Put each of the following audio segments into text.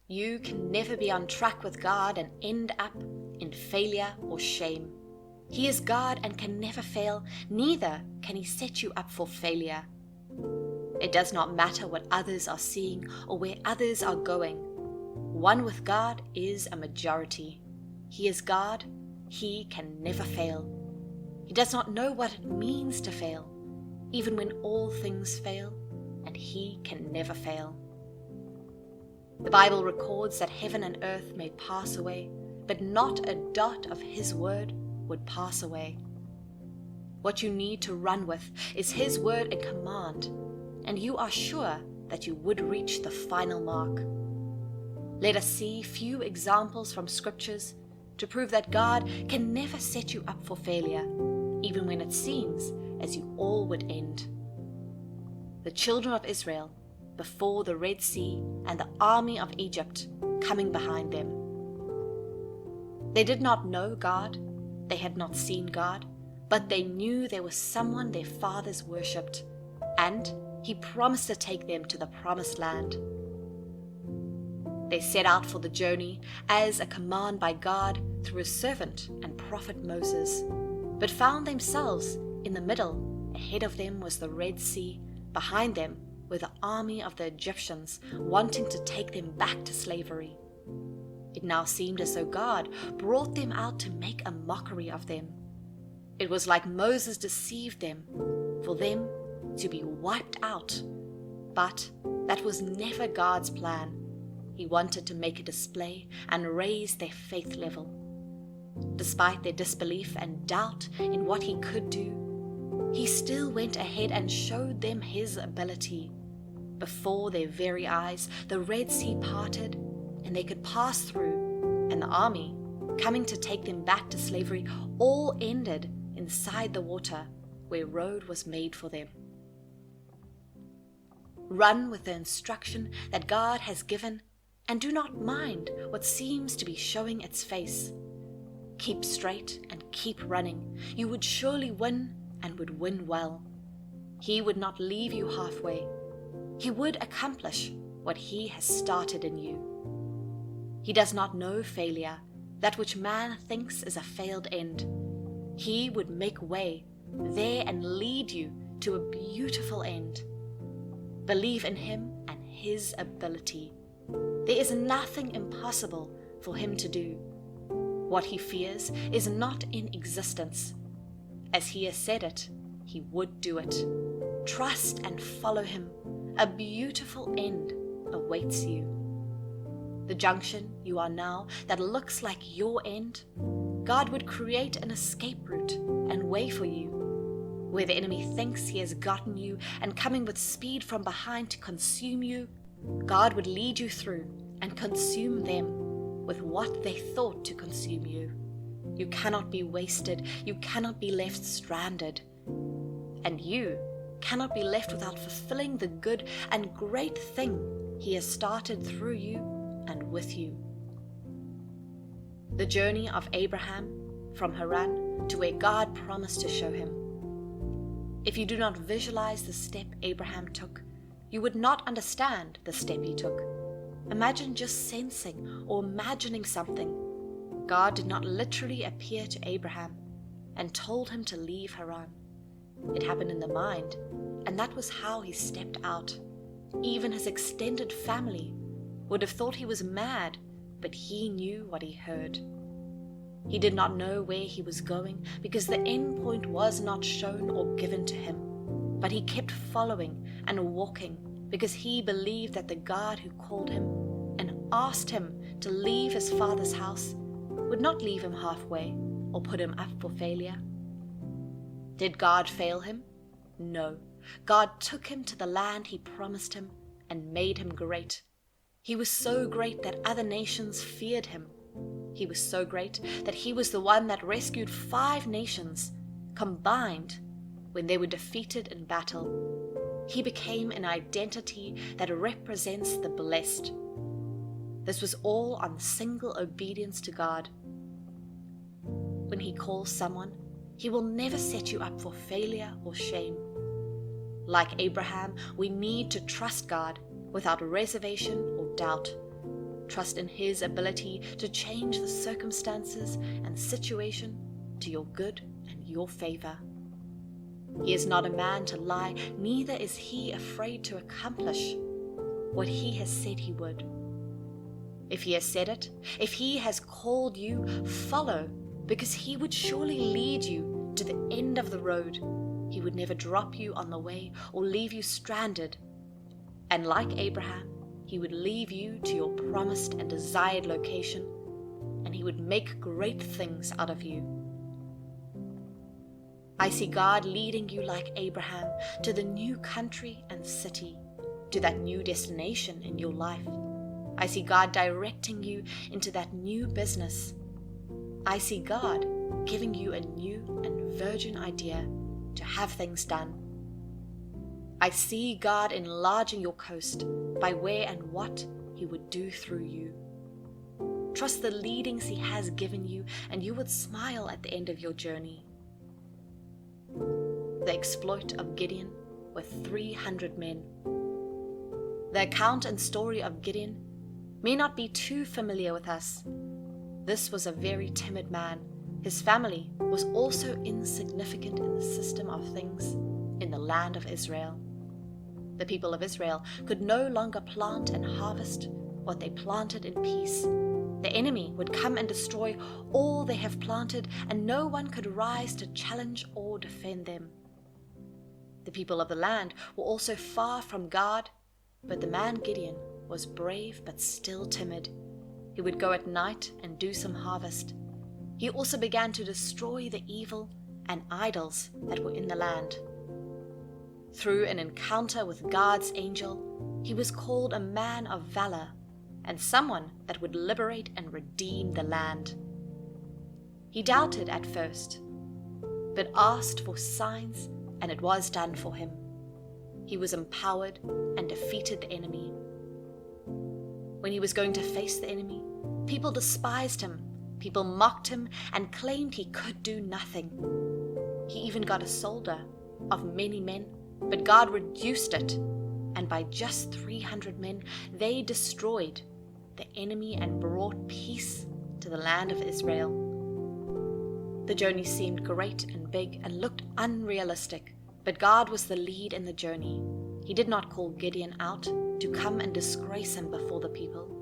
You can never be on track with God and end up in failure or shame. He is God and can never fail, neither can He set you up for failure. It does not matter what others are seeing or where others are going. One with God is a majority. He is God. He can never fail. He does not know what it means to fail, even when all things fail, and He can never fail. The Bible records that heaven and earth may pass away, but not a dot of His word would pass away. What you need to run with is His word and command, and you are sure that you would reach the final mark. Let us see few examples from scriptures to prove that God can never set you up for failure, even when it seems as you all would end. The children of Israel before the Red Sea and the army of Egypt coming behind them. They did not know God, they had not seen God, but they knew there was someone their fathers worshipped, and He promised to take them to the promised land. They set out for the journey as a command by God through His servant and prophet Moses, but found themselves in the middle. Ahead of them was the Red Sea, behind them were the army of the Egyptians wanting to take them back to slavery. It now seemed as though God brought them out to make a mockery of them. It was like Moses deceived them, for them to be wiped out. But that was never God's plan. He wanted to make a display and raise their faith level. Despite their disbelief and doubt in what He could do, He still went ahead and showed them His ability. Before their very eyes, the Red Sea parted and they could pass through, and the army, coming to take them back to slavery, all ended inside the water where road was made for them. Run with the instruction that God has given, and do not mind what seems to be showing its face. Keep straight and keep running. You would surely win, and would win well. He would not leave you halfway. He would accomplish what He has started in you. He does not know failure, that which man thinks is a failed end. He would make way there and lead you to a beautiful end. Believe in Him and His ability. There is nothing impossible for Him to do. What He fears is not in existence. As He has said it, He would do it. Trust and follow Him. A beautiful end awaits you. The junction you are now that looks like your end, God would create an escape route and way for you. Where the enemy thinks he has gotten you and coming with speed from behind to consume you, God would lead you through and consume them with what they thought to consume you. You cannot be wasted. You cannot be left stranded. And you cannot be left without fulfilling the good and great thing He has started through you and with you. The journey of Abraham from Haran to where God promised to show him. If you do not visualize the step Abraham took, you would not understand the step he took. Imagine just sensing or imagining something. God did not literally appear to Abraham and told him to leave Haran. It happened in the mind, and that was how he stepped out. Even his extended family would have thought he was mad, but he knew what he heard. He did not know where he was going because the end point was not shown or given to him, but he kept following and walking because he believed that the God who called him and asked him to leave his father's house would not leave him halfway or put him up for failure. Did God fail him? No. God took him to the land He promised him and made him great. He was so great that other nations feared him. He was so great that he was the one that rescued 5 nations combined when they were defeated in battle. He became an identity that represents the blessed. This was all on single obedience to God. When He calls someone, He will never set you up for failure or shame. Like Abraham, we need to trust God without reservation or doubt. Trust in His ability to change the circumstances and situation to your good and your favor. He is not a man to lie, neither is He afraid to accomplish what He has said He would. If He has said it, if He has called you, follow, because He would surely lead you to the end of the road. He would never drop you on the way or leave you stranded. And like Abraham, He would leave you to your promised and desired location, and He would make great things out of you. I see God leading you like Abraham to the new country and city, to that new destination in your life. I see God directing you into that new business. I see God giving you a new and virgin idea to have things done. I see God enlarging your coast by where and what He would do through you. Trust the leadings He has given you, and you would smile at the end of your journey. The exploit of Gideon with 300 men. The account and story of Gideon may not be too familiar with us. This was a very timid man. His family was also insignificant in the system of things in the land of Israel. The people of Israel could no longer plant and harvest what they planted in peace. The enemy would come and destroy all they have planted, and no one could rise to challenge or defend them. The people of the land were also far from God, but the man Gideon was brave but still timid. He would go at night and do some harvest. He also began to destroy the evil and idols that were in the land. Through an encounter with God's angel, he was called a man of valor and someone that would liberate and redeem the land. He doubted at first, but asked for signs, and it was done for him. He was empowered and defeated the enemy. When he was going to face the enemy, people despised him, people mocked him, and claimed he could do nothing. He even got a soldier of many men, but God reduced it, and by just 300 men, they destroyed the enemy and brought peace to the land of Israel. The journey seemed great and big and looked unrealistic, but God was the lead in the journey. He did not call Gideon out to come and disgrace him before the people.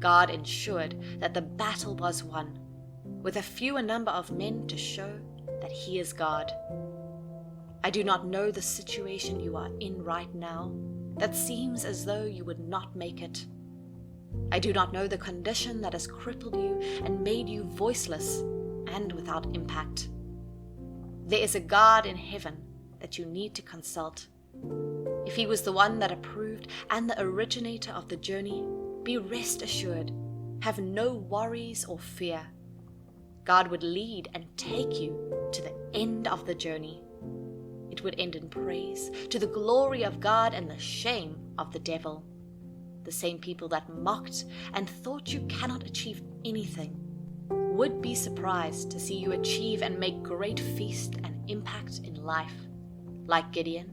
God ensured that the battle was won, with a fewer number of men to show that He is God. I do not know the situation you are in right now that seems as though you would not make it. I do not know the condition that has crippled you and made you voiceless and without impact. There is a God in heaven that you need to consult. If He was the one that approved and the originator of the journey, be rest assured, have no worries or fear. God would lead and take you to the end of the journey. It would end in praise, to the glory of God and the shame of the devil. The same people that mocked and thought you cannot achieve anything would be surprised to see you achieve and make great feast and impact in life. Like Gideon,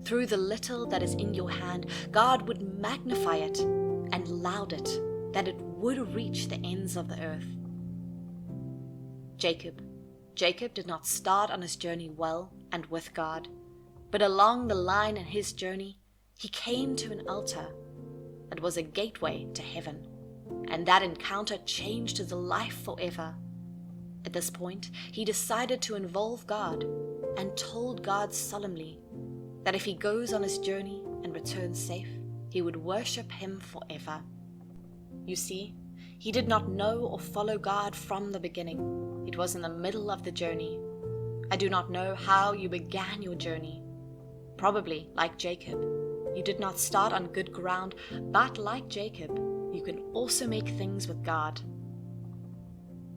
through the little that is in your hand, God would magnify it and loud it, that it would reach the ends of the earth. Jacob did not start on his journey well and with God, but along the line in his journey, he came to an altar that was a gateway to heaven, and that encounter changed his life forever. At this point, he decided to involve God and told God solemnly that if he goes on his journey and returns safe, he would worship Him forever. You see, he did not know or follow God from the beginning. It was in the middle of the journey. I do not know how you began your journey. Probably, like Jacob, you did not start on good ground, but like Jacob, you can also make things with God.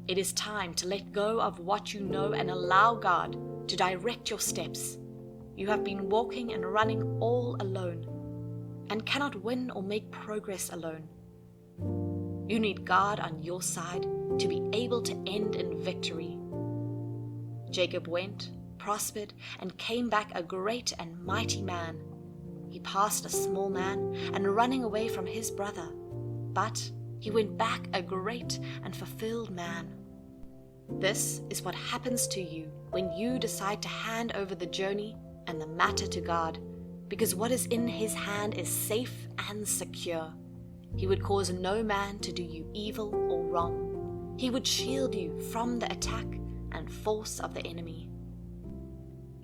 It is time to let go of what you know and allow God to direct your steps. You have been walking and running all alone and cannot win or make progress alone. You need God on your side to be able to end in victory. Jacob went, prospered, and came back a great and mighty man. He passed a small man and running away from his brother, but He went back a great and fulfilled man. This is what happens to you when you decide to hand over the journey and the matter to God, because what is in His hand is safe and secure. He would cause no man to do you evil or wrong. He would shield you from the attack and force of the enemy.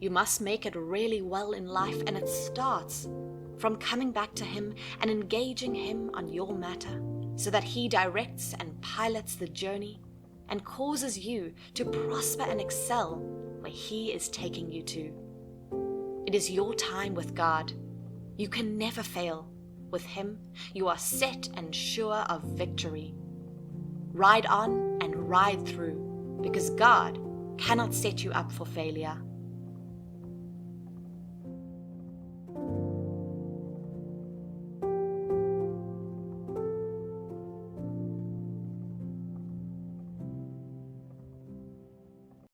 You must make it really well in life, and it starts from coming back to Him and engaging Him on your matter, so that He directs and pilots the journey and causes you to prosper and excel where He is taking you to. It is your time with God. You can never fail. With Him, you are set and sure of victory. Ride on and ride through, because God cannot set you up for failure.